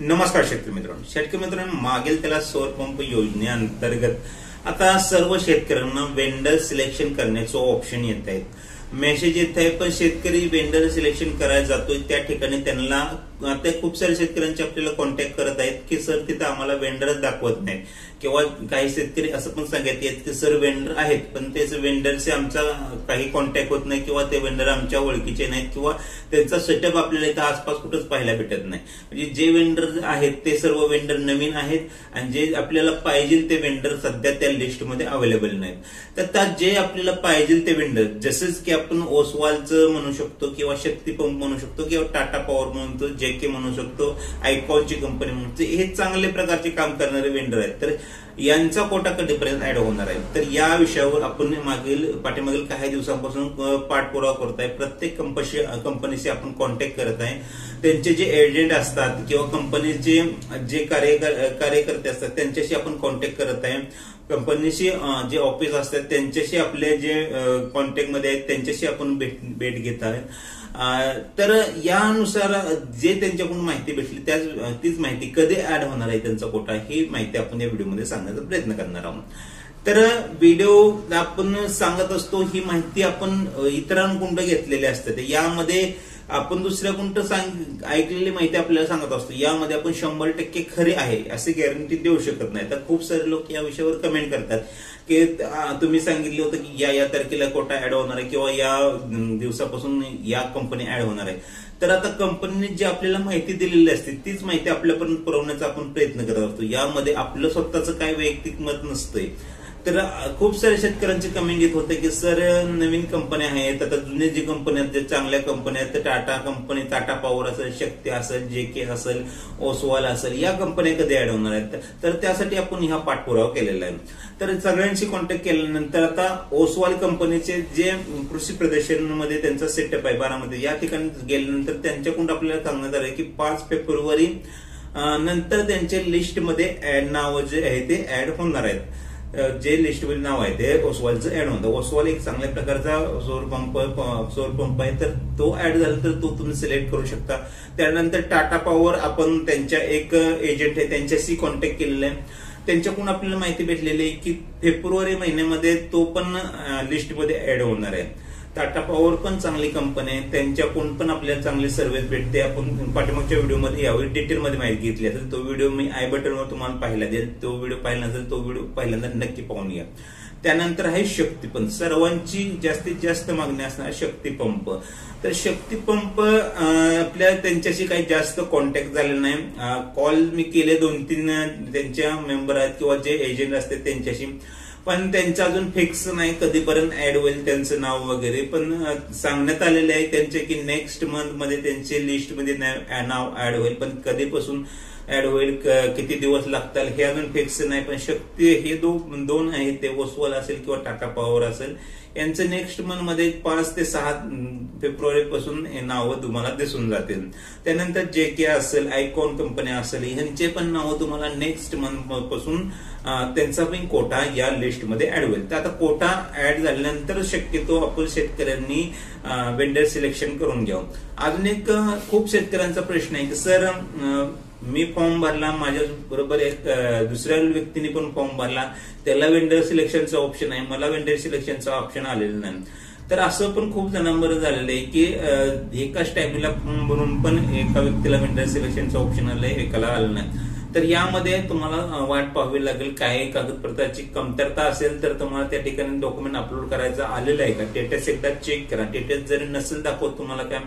नमस्कार शेतकरी मित्रांनो, मागील त्याला सौर पंप योजनेअंतर्गत आता सर्व शेतकऱ्यांना वेंडर सिलेक्शन करण्याचं ऑप्शन येत आहेत, मेसेज येत आहे. पण शेतकरी वेंडर सिलेक्शन करायला जातोय त्या ठिकाणी त्यांना आता खूप सारे शेतकऱ्यांचे आपल्याला कॉन्टॅक्ट करत आहेत की सर तिथे आम्हाला वेंडरच दाखवत नाही, किंवा काही शेतकरी असं पण सांगत आहेत की सर वेंडर आहेत पण त्याच वेंडरचे आमचा काही कॉन्टॅक्ट होत नाही, किंवा ते वेंडर आमच्या ओळखीचे नाहीत, किंवा त्यांचा सेटअप आपल्याला इथं आसपास कुठंच पाहायला भेटत नाही. म्हणजे जे वेंडर आहेत ते सर्व वेंडर नवीन आहेत आणि जे आपल्याला पाहिजे ते वेंडर सध्या त्या लिस्टमध्ये अवेलेबल नाहीत. तर जे आपल्याला पाहिजे ते वेंडर, जसेच की आपण ओसवालचं म्हणू शकतो, किंवा शक्ती पंप म्हणू शकतो, किंवा टाटा पॉवर म्हणतो, जेके म्हणू शकतो, आयकॉनची कंपनी म्हणतो, हे चांगले प्रकारचे काम करणारे वेंडर आहेत. तर यांचा कोटा कधीपर्यंत ऍड होणार आहे, तर या विषयावर आपण पाठीमागील काही दिवसांपासून पाठपुरावा करत आहे. प्रत्येक कंपनीशी आपण कॉन्टॅक्ट करत आहे. त्यांचे जे एजंट असतात किंवा कंपनीचे जे कार्यकर्ते असतात त्यांच्याशी आपण कॉन्टॅक्ट करत आहे. कंपनीशी जे ऑफिस असतात त्यांच्याशी आपले जे कॉन्टॅक्ट मध्ये आहेत त्यांच्याशी आपण भेट घेत आहे. तर यानुसार जे त्यांच्याकडून माहिती भेटली तीच माहिती कधी ऍड होणार आहे त्यांचा कोटा, ही माहिती आपण या व्हिडिओमध्ये सांगण्याचा प्रयत्न करणार आहोत. तर व्हिडिओ आपण सांगत असतो, ही माहिती आपण इतरांकडून घेतलेली असते. यामध्ये आपण दुसऱ्याकडून ऐकलेली माहिती आपल्याला सांगत असतो, यामध्ये आपण 100% खरे आहे असे गॅरंटी देऊ शकत नाही. तर खूप सारे लोक या विषयावर कमेंट करतात की तुम्ही सांगितले होतं की या तारखेला कोटा ऍड होणार आहे, किंवा या दिवसापासून या कंपनी ऍड होणार आहे. तर आता कंपनीने जी आपल्याला माहिती दिलेली असते तीच माहिती आपल्यापर्यंत पुरवण्याचा आपण प्रयत्न करत असतो. यामध्ये आपलं स्वतःचं काय वैयक्तिक मत नसतंय. तर खूप साऱ्या शेतकऱ्यांचे कमेंट येत होते की सर नवीन कंपन्या आहेत, आता जुने जे कंपन्या आहेत, जे चांगल्या कंपन्या आहेत, टाटा कंपनी, टाटा पॉवर असेल, शक्ती असेल, जेके असेल, ओसवाल असेल, या कंपन्या कधी ऍड होणार आहेत. तर त्यासाठी आपण हा पाठपुरावा केलेला आहे. तर सगळ्यांशी कॉन्टॅक्ट केल्यानंतर आता ओसवाल कंपनीचे जे कृषी प्रदर्शनमध्ये त्यांचा सेटअप आहे बारामध्ये, या ठिकाणी गेल्यानंतर त्यांच्याकडून आपल्याला सांगण्यात आलं की 5 फेब्रुवारी नंतर त्यांच्या लिस्टमध्ये नाव जे आहे ते ऍड होणार आहेत. जे लिस्टमध्ये नाव आहे ते ओसवालचं ऍड होतं. ओसवाल एक चांगल्या प्रकारचा सौर पंप आहे, तर तो ऍड झाला तर तो तुम्ही सिलेक्ट करू शकता. त्यानंतर टाटा पॉवर आपण त्यांच्या एक एजंट आहे त्यांच्याशी कॉन्टॅक्ट केलेला आहे. त्यांच्याकडून आपल्याला माहिती भेटलेली आहे की फेब्रुवारी महिन्यामध्ये तो पण लिस्टमध्ये ऍड होणार आहे. टाटा पॉवर पण चांगली कंपनी आहे, त्यांच्याकडून पण आपल्याला चांगली सर्व्हिस भेटते. आपण पाठीमागच्या व्हिडिओमध्ये यावेळी डिटेलमध्ये माहिती घेतली असेल, तो व्हिडिओ मी आय बटनवर तुम्हाला पाहायला देईल. तो व्हिडिओ पाहिला नसेल तो व्हिडिओ पहिल्यांदा नक्की पाहून घ्या. त्यानंतर आहे शक्ती पंप, सर्वांची जास्तीत जास्त मागणी असणार शक्ती पंप. तर शक्ती पंप आपल्या त्यांच्याशी काही जास्त कॉन्टॅक्ट झालेला नाही. कॉल मी केले 2-3 त्यांच्या मेंबर आहेत किंवा जे एजंट असतात त्यांच्याशी, पण त्यांचं अजून फिक्स नाही कधीपर्यंत ऍड होईल त्यांचं नाव वगैरे. पण सांगण्यात आलेले आहे त्यांचे की नेक्स्ट मंथ मध्ये त्यांचे लिस्टमध्ये नाव ऍड होईल, पण कधीपासून ऍड होईल, किती दिवस लागतात हे अजून फिक्स नाही. पण शक्ती हे दोन आहेत, ते ओसवाल असेल किंवा टाटा पॉवर असेल, यांचं नेक्स्ट मंथ मध्ये 5 ते 6 फेब्रुवारी पासून नावं तुम्हाला दिसून जातील. त्यानंतर जेके असेल, आयकॉन कंपनी असेल, यांचे पण नावं तुम्हाला नेक्स्ट मंथ पासून त्यांचा पण कोटा या लिस्टमध्ये ऍड होईल. तर आता कोटा ऍड झाल्यानंतर शक्यतो आपण शेतकऱ्यांनी वेंडर सिलेक्शन करून घ्यावं. अजून एक खूप शेतकऱ्यांचा प्रश्न आहे की सर मी फॉर्म भरला, माझ्या बरोबर एक दुसऱ्या व्यक्तीने पण फॉर्म भरला, त्याला वेंडर सिलेक्शनचा ऑप्शन आहे, मला वेंडर सिलेक्शनचा ऑप्शन आलेलं नाही. तर असं पण खूप जणांबरोबर झालेलं आहे की एकाच टाइमला फॉर्म भरून पण एका व्यक्तीला वेंडर सिलेक्शनचा ऑप्शन आलंय, एकाला आलं नाही. तर यामध्ये तुम्हाला वाट पाहावी लागेल. काही कागदपत्राची कमतरता असेल तर तुम्हाला त्या ठिकाणी डॉक्युमेंट अपलोड करायचं आलेलं आहे का, स्टेटस एकदा चेक करा. स्टेटस जरी नसेल दाखवत तुम्हाला काय,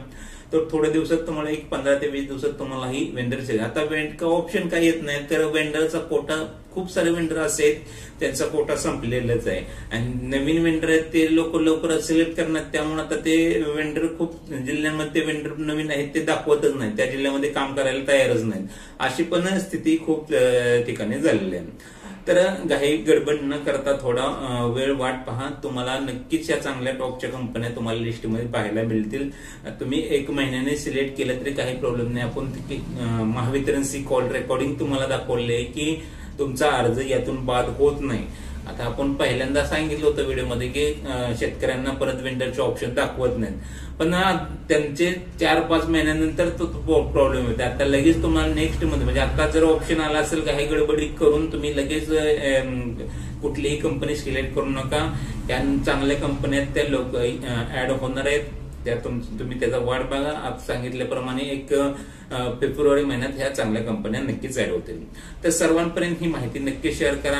तर थोड्या दिवसात तुम्हाला 15 ते 20 दिवसात तुम्हाला ही वेंडर सिलेक्ट. आता ऑप्शन काही येत नाही, तर वेंडरचा कोटा खूप सारे वेंडर असे आहेत त्यांचा कोटा संपलेलाच आहे, आणि नवीन वेंडर आहेत ते लोक लवकर सिलेक्ट करणार. त्यामुळे आता ते वेंडर खूप जिल्ह्यांमध्ये वेंडर नवीन आहेत ते दाखवतच नाही, त्या जिल्ह्यामध्ये काम करायला तयारच नाहीत. अशी पण स्थिती खूप ठिकाणी झालेली आहे. तर घाई गडबड न करता थोडा वेळ वाट पहा, तुम्हाला नक्कीच या चांगल्या टॉपच्या कंपन्या तुम्हाला लिस्टमध्ये पाहायला मिळतील. तुम्ही 1 महिन्याने सिलेक्ट केलं तरी काही प्रॉब्लेम नाही. आपण महावितरणची कॉल रेकॉर्डिंग तुम्हाला दाखवले की तुमचा अर्ज यातून बाद होत नाही. आता आपण पहिल्यांदा सांगितलं होतं व्हिडिओमध्ये की शेतकऱ्यांना परत वेंडरचे ऑप्शन दाखवत नाहीत, पण त्यांचे 4-5 महिन्यानंतर तो प्रॉब्लेम येतो. आता लगेच तुम्हाला नेक्स्ट मध्ये म्हणजे आता जर ऑप्शन आला असेल काही गडबडी करून तुम्ही लगेच कुठलीही कंपनी सिलेक्ट करू नका. त्या चांगल्या कंपन्यात त्या लोक ऍड होणार आहेत, त्या तुम्ही त्याचा वाट बघा. आता सांगितल्याप्रमाणे एक फेब्रुवारी महिन्यात ह्या चांगल्या कंपन्या नक्कीच ऍड होतील. तर सर्वांपर्यंत ही माहिती नक्की शेअर करा,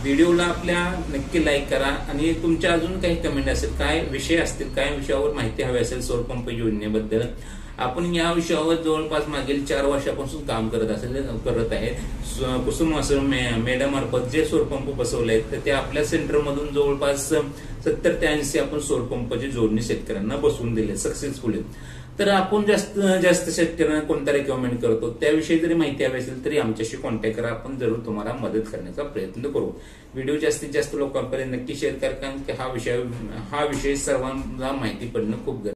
व्हिडिओला आपल्या नक्की लाईक करा, आणि तुमच्या अजून काही कमेंट असेल, काय विषय असतील, काय विषयावर माहिती हवी असेल सौर पंप योजनेबद्दल, आपण या विषयावर जवळपास मागील 4 वर्षापासून काम करत आहे. कुसुम मेडामार्फत जे सौर पंप बसवले आहेत तर ते आपल्या सेंटरमधून जवळपास 70 ते 80 आपण सौर पंपाची जोडणी शेतकऱ्यांना बसवून दिले सक्सेसफुली. तर आपण जास्त शेतकऱ्यांना कोणता रेकमेंड करतो त्याविषयी जरी माहिती हवी असेल तरी आमच्याशी कॉन्टॅक्ट करा, आपण जरूर तुम्हाला मदत करण्याचा प्रयत्न करू. व्हिडिओ जास्तीत जास्त लोकांपर्यंत नक्की शेअर करा, कारण की हा विषय सर्वांना माहिती पडणं खूप गरजेचं आहे.